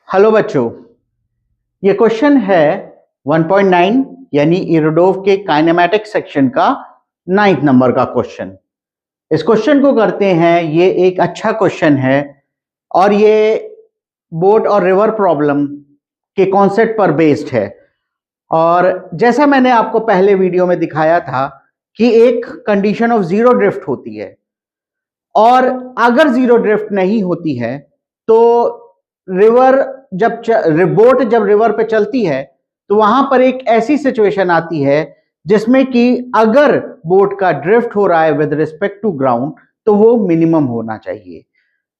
Hello बच्चों, ये question है 1.9 यानी इरोडोव के काइनेमैटिक्स सेक्शन का 9th नंबर का क्वेश्चन। इस क्वेश्चन को करते हैं। ये एक अच्छा क्वेश्चन है और ये बोट और रिवर प्रॉब्लम के कॉन्सेप्ट पर बेस्ड है। और जैसा मैंने आपको पहले वीडियो में दिखाया था कि एक कंडीशन ऑफ जीरो ड्रिफ्ट होती है, और अगर जीरो ड्रिफ्ट नहीं होती है तो रिवर बोट जब रिवर पे चलती है तो वहां पर एक ऐसी सिचुएशन आती है जिसमें कि अगर बोट का ड्रिफ्ट हो रहा है विद रिस्पेक्ट टू ग्राउंड तो वो मिनिमम होना चाहिए।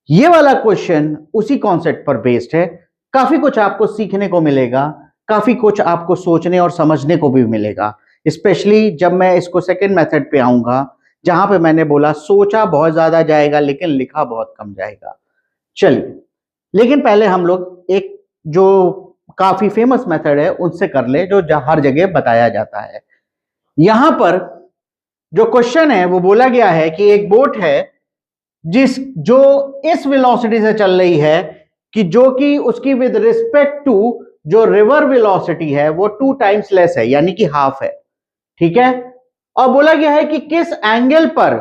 ये वाला क्वेश्चन उसी कॉन्सेप्ट पर बेस्ड है। काफी कुछ आपको सीखने को मिलेगा, काफी कुछ आपको सोचने और समझने को भी मिलेगा, स्पेशली जब मैं इसको सेकेंड मेथड पे आऊंगा जहां पे मैंने बोला सोचा बहुत ज्यादा जाएगा लेकिन लिखा बहुत कम जाएगा। चलिए, लेकिन पहले हम लोग एक जो काफी फेमस मेथड है उनसे कर ले, जो हर जगह बताया जाता है। यहां पर जो क्वेश्चन है वो बोला गया है कि एक बोट है जो इस वेलोसिटी से चल रही है कि जो कि उसकी विद रिस्पेक्ट टू जो रिवर वेलोसिटी है वो 2 टाइम्स लेस है, यानी कि हाफ है। ठीक है, और बोला गया है कि किस एंगल पर,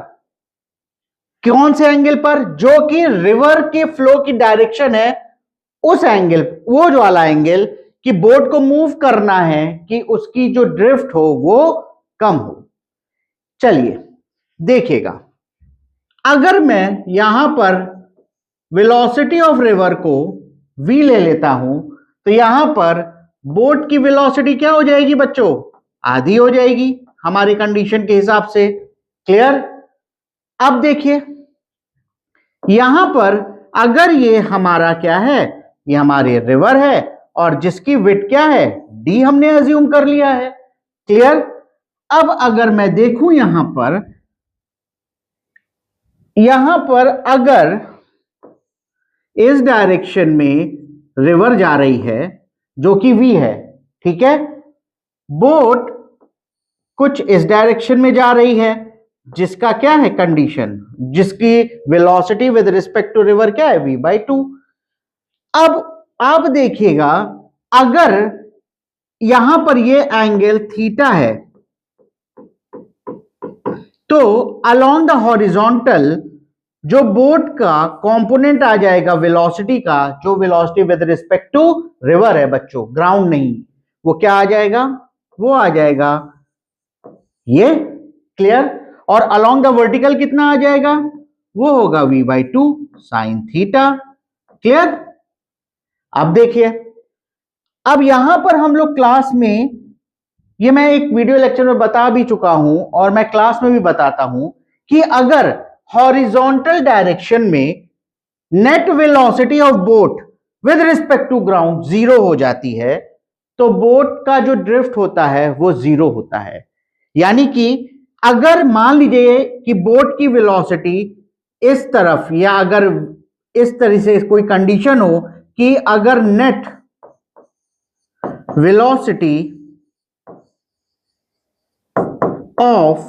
कौन से एंगल पर, जो कि रिवर के फ्लो की डायरेक्शन है उस एंगल, वो जो वाला एंगल कि बोट को मूव करना है कि उसकी जो ड्रिफ्ट हो वो कम हो। चलिए देखिएगा, अगर मैं यहां पर वेलोसिटी ऑफ रिवर को v ले लेता हूं तो यहां पर बोट की वेलोसिटी क्या हो जाएगी बच्चों? आधी हो जाएगी हमारे कंडीशन के हिसाब से। क्लियर? अब देखिए यहां पर अगर ये हमारा क्या है, ये हमारे रिवर है और जिसकी विड्थ क्या है, d हमने अज्यूम कर लिया है। क्लियर? अब अगर मैं देखूं यहां पर अगर इस डायरेक्शन में रिवर जा रही है जो कि v है, ठीक है, बोट कुछ इस डायरेक्शन में जा रही है जिसका क्या है कंडीशन, जिसकी velocity with respect to river क्या है, v/2। अब आप देखिएगा, अगर यहां पर ये एंगल थीटा है तो अलोंग द हॉरिजॉन्टल जो बोट का कंपोनेंट आ जाएगा वेलोसिटी का, जो velocity with respect to river है बच्चों, ग्राउंड नहीं, वो क्या आ जाएगा, वो आ जाएगा ये। क्लियर? और अलोंग द वर्टिकल कितना आ जाएगा, वो होगा v/2 साइन थीटा। क्लियर? अब देखिए, अब यहां पर हम लोग क्लास में, ये मैं एक वीडियो लेक्चर में बता भी चुका हूं और मैं क्लास में भी बताता हूं कि अगर हॉरिजॉन्टल डायरेक्शन में net velocity of boat with respect to ground zero हो जाती है तो बोट का जो ड्रिफ्ट होता है वो जीरो होता है। यानी कि अगर मान लीजिए कि बोट की वेलोसिटी इस तरफ, या अगर इस तरह से कोई कंडीशन हो कि अगर net velocity of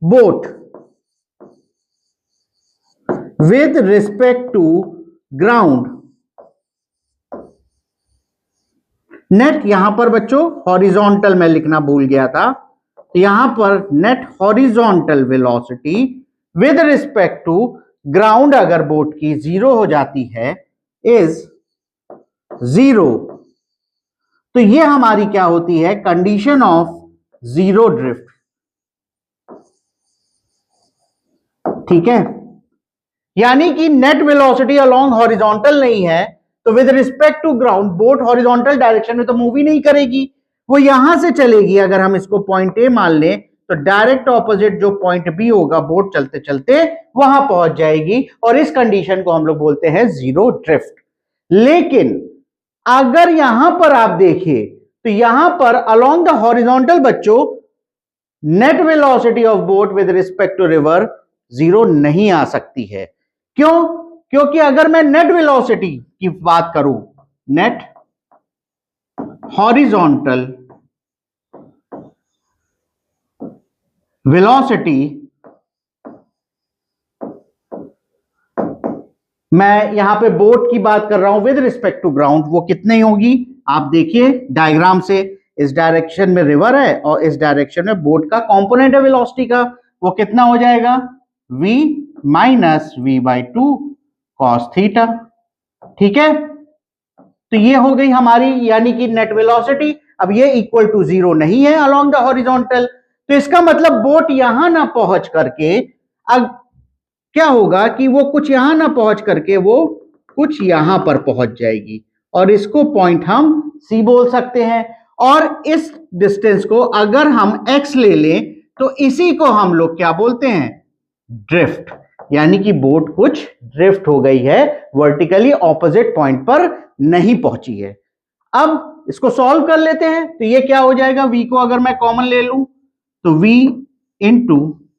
boat with respect to ground, net यहां पर बच्चों हॉरिजॉन्टल में लिखना भूल गया था, तो यहां पर net horizontal velocity with respect to ground अगर बोट की जीरो हो जाती है, इज जीरो, तो ये हमारी क्या होती है, कंडीशन ऑफ जीरो ड्रिफ्ट। ठीक है, यानी कि नेट वेलोसिटी अलोंग हॉरिजॉन्टल नहीं है तो with respect to ground boat horizontal direction में तो मूव ही नहीं करेगी, वो यहां से चलेगी। अगर हम इसको पॉइंट ए मान लें तो डायरेक्ट ऑपोजिट जो पॉइंट बी होगा बोट चलते चलते वहां पहुंच जाएगी, और इस कंडीशन को हम लोग बोलते हैं जीरो ड्रिफ्ट। लेकिन अगर यहां पर आप देखिए तो यहां पर अलोंग द हॉरिजॉन्टल बच्चों net velocity of boat with respect to river zero नहीं आ सकती है। क्यों? क्योंकि अगर मैं नेट वेलोसिटी की बात करूं, नेट हॉरिजॉन्टल वेलोसिटी मैं यहां पे बोट की बात कर रहा हूं विद रिस्पेक्ट टू ग्राउंड, वो कितनी होगी आप देखिए डायग्राम से, इस डायरेक्शन में रिवर है और इस डायरेक्शन में बोट का कंपोनेंट है वेलोसिटी का, वो कितना हो जाएगा v minus v/2 cos theta. ठीक है, तो ये हो गई हमारी यानी कि नेट वेलोसिटी। अब ये इक्वल टू 0 नहीं है अलोंग द हॉरिजॉन्टल, तो इसका मतलब बोट यहां ना पहुंच करके अब क्या होगा कि वो कुछ यहां ना पहुंच करके वो कुछ यहां पर पहुंच जाएगी, और इसको पॉइंट हम C बोल सकते हैं। और इस डिस्टेंस को अगर हम x ले लें तो इसी को हम लोग क्या बोलते हैं, ड्रिफ्ट, यानी कि बोट कुछ ड्रिफ्ट हो गई है, वर्टिकली ऑपोजिट पॉइंट पर नहीं पहुंची है। अब इसको सॉल्व कर लेते हैं, तो ये क्या हो जाएगा, v को अगर मैं कॉमन ले लूं तो v into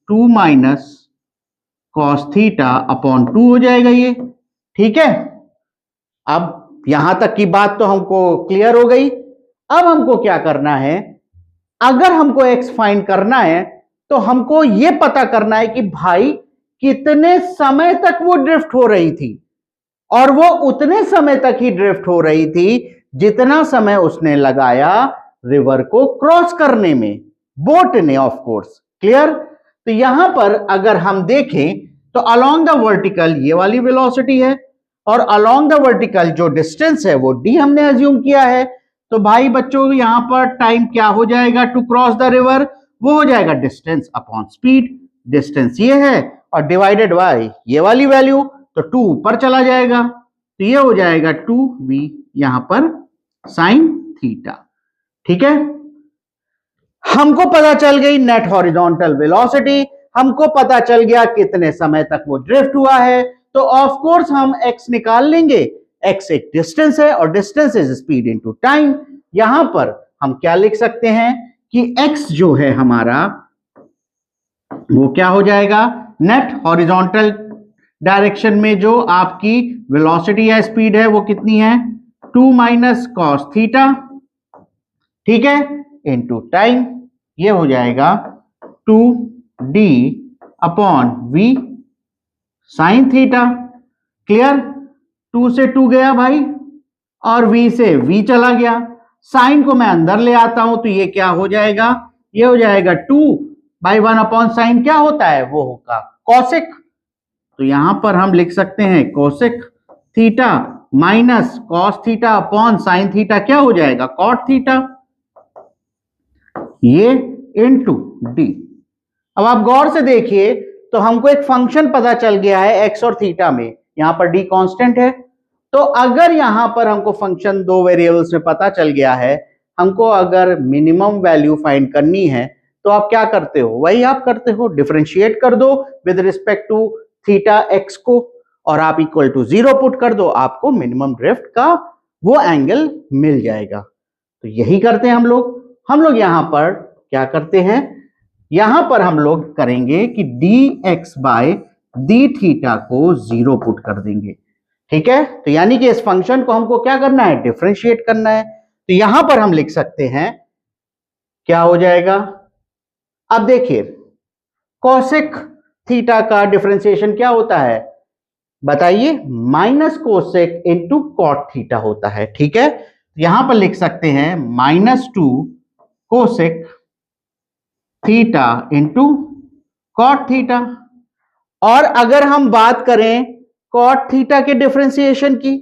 2 minus cos theta upon 2 हो जाएगा ये। ठीक है, अब यहां तक की बात तो हमको क्लियर हो गई। अब हमको क्या करना है, अगर हमको x फाइंड करना है तो हमको यह पता करना है कि भाई कितने समय तक वो ड्रिफ्ट हो रही थी, और वो उतने समय तक ही ड्रिफ्ट हो रही थी जितना समय उसने लगाया रिवर को क्रॉस करने में, बोट ने ऑफ कोर्स। क्लियर, तो यहां पर अगर हम देखें तो अलोंग द वर्टिकल ये वाली वेलोसिटी है, और अलोंग द वर्टिकल जो डिस्टेंस है वो d हमने अज्यूम किया है। तो भाई बच्चों यहां पर टाइम क्या हो जाएगा टू क्रॉस द रिवर, वो हो जाएगा डिस्टेंस अपॉन स्पीड। डिस्टेंस ये है और डिवाइडेड बाय ये वाली वैल्यू, तो 2 ऊपर चला जाएगा, तो ये हो जाएगा 2v यहां पर साइन थीटा। ठीक है, हमको पता चल गई नेट हॉरिजॉन्टल वेलोसिटी, हमको पता चल गया कितने समय तक वो ड्रिफ्ट हुआ है, तो ऑफ कोर्स हम x निकाल लेंगे। x एक डिस्टेंस है और distance is speed into time. यहां पर हम क्या लिख सकते हैं कि x जो है हमारा वो क्या हो जाएगा, नेट हॉरिजॉन्टल डायरेक्शन में जो आपकी वेलोसिटी या स्पीड है वो कितनी है, 2 माइनस कॉस थीटा, ठीक है, इनटू टाइम, ये हो जाएगा 2d upon v sine theta. Clear, 2 से 2 गया भाई और v से v चला गया, साइन को मैं अंदर ले आता हूं तो ये क्या हो जाएगा, ये हो जाएगा 2/1 अपॉन साइन क्या होता है, वो होगा कॉसेक। तो यहां पर हम लिख सकते हैं cosec theta minus cos theta upon sine theta क्या हो जाएगा, कॉट थीटा, ये इनटू डी। अब आप गौर से देखिए तो हमको एक फंक्शन पता चल गया है एक्स और थीटा में, यहां पर डी कांस्टेंट है। तो अगर यहां पर हमको फंक्शन दो वेरिएबल्स में पता चल गया है, हमको अगर मिनिमम वैल्यू फाइंड करनी है तो आप क्या करते हो, वही आप करते हो, डिफरेंशिएट कर दो with respect to theta x को, और आप इक्वल टू 0 पुट कर दो, आपको मिनिमम ड्रिफ्ट का वो एंगल मिल जाएगा। तो यही करते हैं हम लोग यहां पर क्या करते हैं, यहां पर हम लोग करेंगे कि dx बाय डी थीटा को 0 पुट कर देंगे। ठीक है, तो यानी कि इस फंक्शन को हमको क्या करना है, डिफरेंशिएट करना है। तो यहां पर हम लिख सकते हैं क्या हो जाएगा, अब देखिए कोसेक थीटा का डिफरेंशिएशन क्या होता है बताइए, minus cosec into cot theta होता है। ठीक है, यहां पर लिख सकते हैं -2 cosec theta into cot theta. और अगर हम बात करें कॉट थीटा के डिफरेंशिएशन की,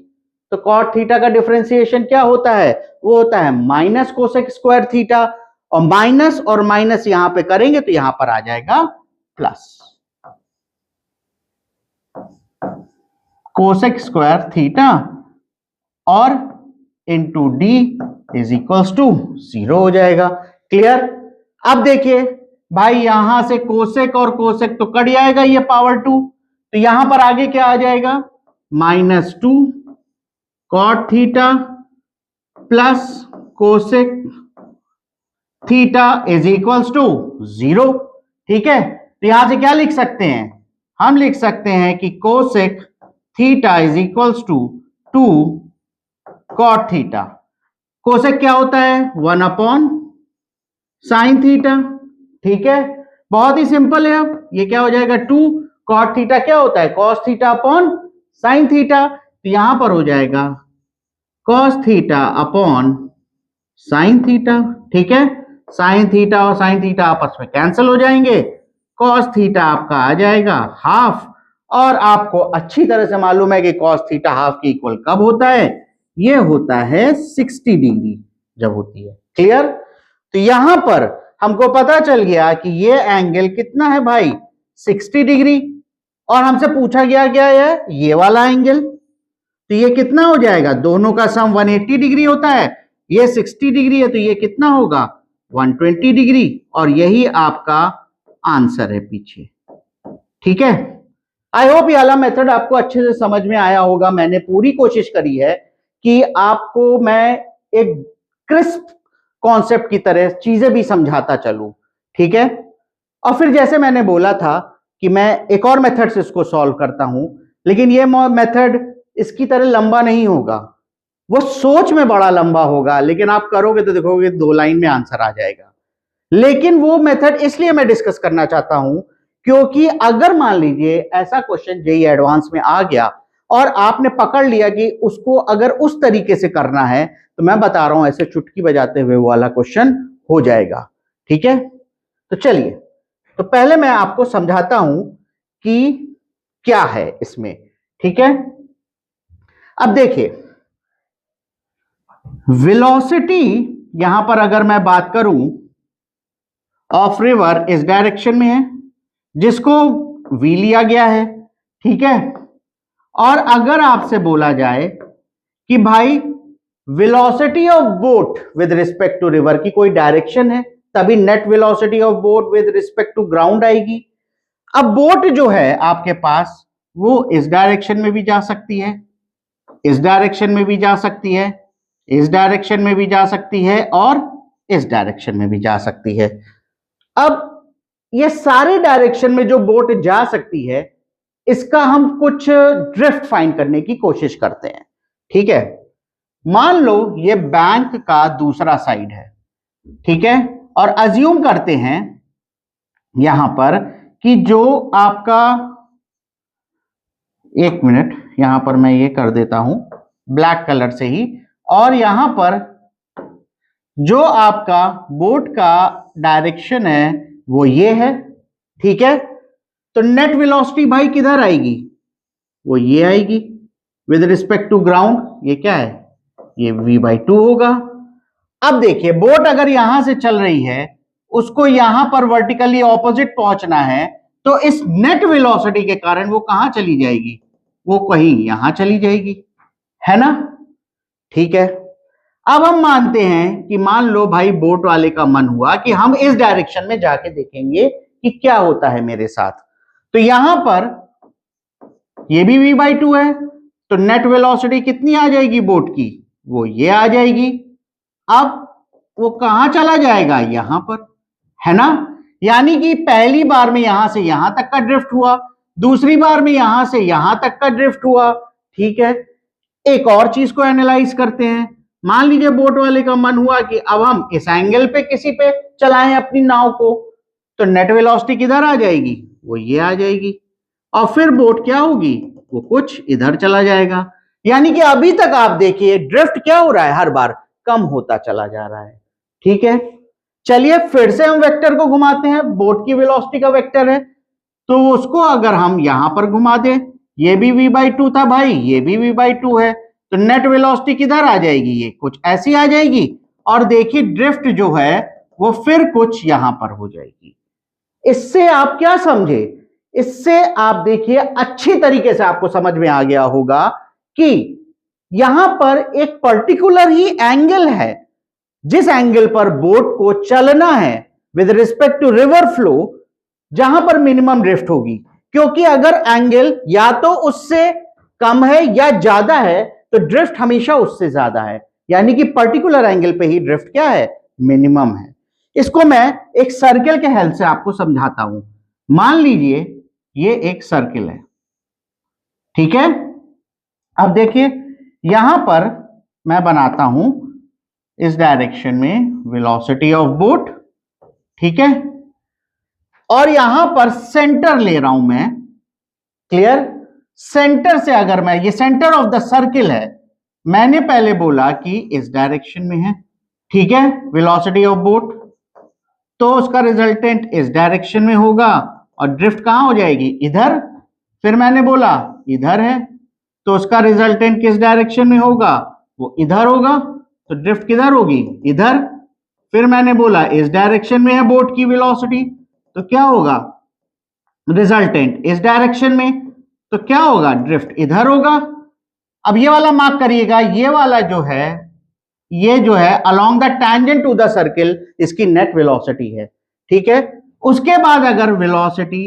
तो कॉट थीटा का डिफरेंशिएशन क्या होता है, वो होता है माइनस कोसेक स्क्वायर थीटा, और माइनस यहां पे करेंगे तो यहां पर आ जाएगा प्लस कोसेक स्क्वायर थीटा और into D is equals to 0 हो जाएगा। क्लियर, अब देखिए भाई यहां से कोसेक और कोसेक तो कट जाएगा, ये पावर 2, तो यहां पर आगे क्या आ जाएगा, -2 cot theta plus cosec theta is equals to 0। ठीक है, तो यहां से क्या लिख सकते हैं, हम लिख सकते हैं कि cosec theta is equals to 2 cot theta. Cosec क्या होता है, 1 अपॉन साइन थीटा। ठीक है, बहुत ही सिंपल है। अब ये क्या हो जाएगा, 2 कॉट थीटा क्या होता है, cos theta upon sine theta, तो यहां पर हो जाएगा cos theta upon sine theta. ठीक है, साइन थीटा और साइन थीटा आपस में कैंसिल हो जाएंगे, कॉस थीटा आपका आ जाएगा हाफ, और आपको अच्छी तरह से मालूम है कि कॉस थीटा हाफ की इक्वल कब होता है, ये होता है 60 डिग्री जब होती है। क्लियर? तो यहां पर हमको पता चल गया कि ये एंगल कितना है भाई, 60 डिग्री, और हमसे पूछा गया क्या है, ये वाला एंगल, तो ये कितना हो जाएगा, दोनों का सम 180 डिग्री होता है, ये 60 डिग्री है तो ये कितना होगा 120 डिग्री, और यही आपका आंसर है पीछे। ठीक है, आई होप ये वाला मेथड आपको अच्छे से समझ में आया होगा। मैंने पूरी कोशिश करी है कि आपको मैं एक क्रिस्प कॉन्सेप्ट की तरह चीजें भी समझाता चलूं। ठीक है, और फिर जैसे मैंने बोला था कि मैं एक और मेथड से इसको सॉल्व करता हूं, लेकिन ये मेथड इसकी तरह लंबा नहीं होगा, वो सोच में बड़ा लंबा होगा, लेकिन आप करोगे तो देखोगे 2 लाइन में आंसर आ जाएगा। लेकिन वो मेथड इसलिए मैं डिस्कस करना चाहता हूं क्योंकि अगर मान लीजिए ऐसा क्वेश्चन जेईई एडवांस में आ गया और आपने पकड़ लिया कि उसको अगर उस तरीके से करना है, तो मैं बता रहा हूं ऐसे चुटकी बजाते हुए वो वाला क्वेश्चन हो जाएगा। ठीक है, तो चलिए, तो पहले मैं आपको समझाता हूं कि क्या है इसमें। ठीक है, अब देखिए, वेलोसिटी यहां पर अगर मैं बात करूं ऑफ रिवर इस डायरेक्शन में है, जिसको v लिया गया है। ठीक है, और अगर आपसे बोला जाए कि भाई velocity of boat with respect to river की कोई डायरेक्शन है, तभी net velocity of boat with respect to ground आएगी। अब बोट जो है आपके पास वो इस डायरेक्शन में भी जा सकती है, इस डायरेक्शन में भी जा सकती है, इस डायरेक्शन में भी जा सकती है, और इस डायरेक्शन में भी जा सकती है। अब ये सारे डायरेक्शन में जो बोट जा सकती है, इसका हम कुछ ड्रिफ्ट फाइंड करने की कोशिश करते हैं। ठीक है, मान लो ये बैंक का दूसरा साइड है। ठीक है, और अज्यूम करते हैं यहां पर कि जो आपका, एक मिनट, यहां पर मैं ये कर देता हूं ब्लैक कलर से ही, और यहां पर जो आपका बोट का डायरेक्शन है वो ये है। ठीक है, तो नेट वेलोसिटी भाई किधर आएगी, वो ये आएगी विद रिस्पेक्ट टू ग्राउंड। ये क्या है, ये v/2 होगा। अब देखिए, बोट अगर यहां से चल रही है, उसको यहां पर वर्टिकली ऑपोजिट पहुंचना है, तो इस नेट वेलोसिटी के कारण वो कहां चली जाएगी, वो कहीं यहां चली जाएगी, है ना। ठीक है, अब हम मानते हैं कि मान लो भाई बोट वाले का मन हुआ कि हम इस डायरेक्शन में जाके देखेंगे कि क्या होता है मेरे साथ, तो यहां पर ये भी v/2 है, तो नेट वेलोसिटी कितनी आ जाएगी बोट की, वो ये आ जाएगी। अब वो कहां चला जाएगा, यहां पर, है ना। यानी कि पहली बार में यहां से यहां तक का ड्रिफ्ट हुआ, दूसरी बार में यहां से यहां तक का ड्रिफ्ट हुआ। ठीक है, एक और चीज को एनालाइज करते हैं। मान लीजिए बोट वाले का मन हुआ कि अब हम इस एंगल पे किसी पे चलाएं अपनी नाव को, तो नेट वेलोसिटी किधर आ जाएगी, वो ये आ जाएगी, और फिर बोट क्या होगी, वो कुछ इधर चला जाएगा। यानी कि अभी तक आप देखिए ड्रिफ्ट क्या हो रहा है, हर बार कम होता चला जा रहा है। ठीक है, चलिए फिर से हम वेक्टर को घुमाते हैं, बोट की वेलोसिटी का वेक्टर है, तो उसको अगर हम यहां पर घुमा दें, ये भी v/2 था भाई, ये भी v/2 है, तो नेट वेलोसिटी किधर आ जाएगी, ये कुछ ऐसी आ जाएगी, और देखिए ड्रिफ्ट जो है वो फिर कुछ यहां पर हो जाएगी। इससे आप क्या समझे, इससे आप देखिए अच्छी तरीके से आपको समझ में आ गया होगा कि यहां पर एक पर्टिकुलर ही एंगल है, जिस एंगल पर बोट को चलना है with respect to river flow, जहां पर मिनिमम ड्रिफ्ट होगी। क्योंकि अगर एंगल या तो उससे कम है या ज्यादा है, तो ड्रिफ्ट हमेशा उससे ज्यादा है, यानी कि पर्टिकुलर एंगल पे ही ड्रिफ्ट क्या है, मिनिमम है। इसको मैं एक सर्कल के हेल्प से आपको समझाता हूं। मान लीजिए ये एक सर्कल है। ठीक है, अब देखिए यहां पर मैं बनाता हूं इस डायरेक्शन में वेलोसिटी ऑफ बोट। ठीक है, और यहां पर सेंटर ले रहा हूं मैं। क्लियर, सेंटर से अगर मैं, ये सेंटर ऑफ द सर्किल है, मैंने पहले बोला कि इस डायरेक्शन में है, ठीक है, वेलोसिटी ऑफ बोट, तो उसका रिजल्टेंट इस डायरेक्शन में होगा और ड्रिफ्ट कहां हो जाएगी, इधर। फिर मैंने बोला इधर है, तो उसका रिजल्टेंट किस डायरेक्शन में होगा, वो इधर होगा, तो ड्रिफ्ट किधर होगी, इधर। फिर मैंने बोला इस डायरेक्शन में है बोट की वेलोसिटी, तो क्या होगा, रिजल्टेंट इस डायरेक्शन में, तो क्या होगा, ड्रिफ्ट इधर होगा। अब ये वाला मार्क करिएगा, ये वाला जो है, ये जो है along the tangent to the circle, इसकी नेट वेलोसिटी है, ठीक है। उसके बाद अगर वेलोसिटी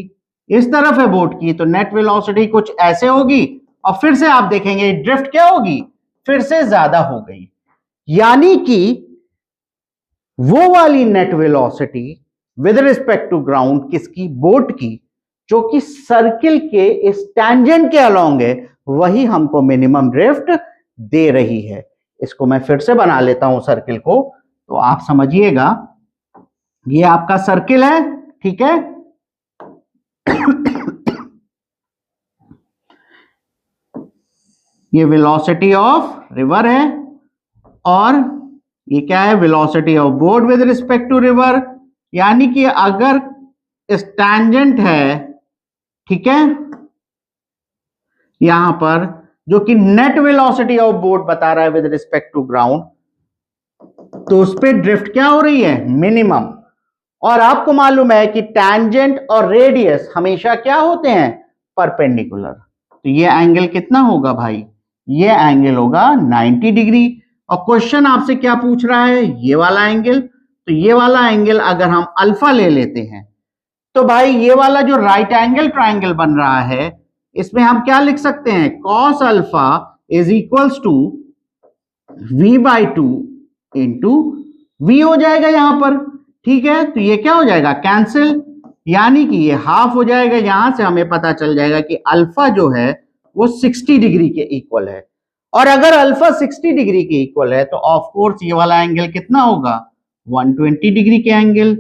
इस तरफ है बोट की, तो नेट वेलोसिटी कुछ ऐसे होगी, और फिर से आप देखेंगे ड्रिफ्ट क्या होगी, फिर से ज्यादा हो गई। यानी कि वो वाली net velocity with respect to ground किसकी, बोट की, जो कि सर्किल के इस टैंजेंट के अलोंग है, वही हमको मिनिमम ड्रिफ्ट दे रही है। इसको मैं फिर से बना लेता हूं सर्किल को, तो आप समझिएगा, ये आपका सर्किल है, ठीक है। ये वेलोसिटी ऑफ रिवर है, और ये क्या है, velocity of boat with respect to river. यानी कि अगर इस टैंजेंट है, ठीक है, यहां पर जो कि नेट वेलोसिटी ऑफ बोट बता रहा है विद रिस्पेक्ट टू ग्राउंड, तो उस पे ड्रिफ्ट क्या हो रही है, मिनिमम। और आपको मालूम है कि टैंजेंट और रेडियस हमेशा क्या होते हैं, परपेंडिकुलर। तो ये एंगल कितना होगा भाई, ये एंगल होगा 90 डिग्री। और क्वेश्चन आपसे क्या पूछ रहा है, ये वाला एंगल। तो ये वाला एंगल अगर हम अल्फा ले लेते हैं, तो भाई ये वाला जो राइट एंगल ट्राइंगल बन रहा है, इसमें हम क्या लिख सकते हैं, cos alpha is equals to v/2 into V हो जाएगा यहां पर, ठीक है। तो ये क्या हो जाएगा, कैंसिल, यानी कि ये हाफ हो जाएगा। यहां से हमें पता चल जाएगा कि अल्फा जो है वो 60 डिग्री के इक्वल है। और अगर अल्फा 60 डिग्री के इक्वल है, तो ऑफ कोर्स ये वाला एंगल कितना होगा, 120 डिग्री के एंगल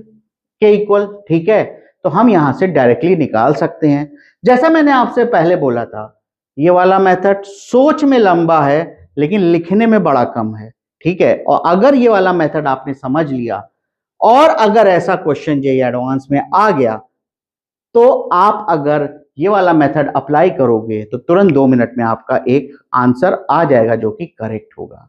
के इक्वल, ठीक है। तो हम यहां से डायरेक्टली निकाल सकते हैं। जैसा मैंने आपसे पहले बोला था, ये वाला मेथड सोच में लंबा है लेकिन लिखने में बड़ा कम है, ठीक है। और अगर ये वाला मेथड आपने समझ लिया, और अगर ऐसा क्वेश्चन जेईई एडवांस में आ गया, तो आप अगर ये वाला मेथड अप्लाई करोगे, तो तुरंत 2 मिनट में आपका एक आंसर आ जाएगा जो कि करेक्ट होगा।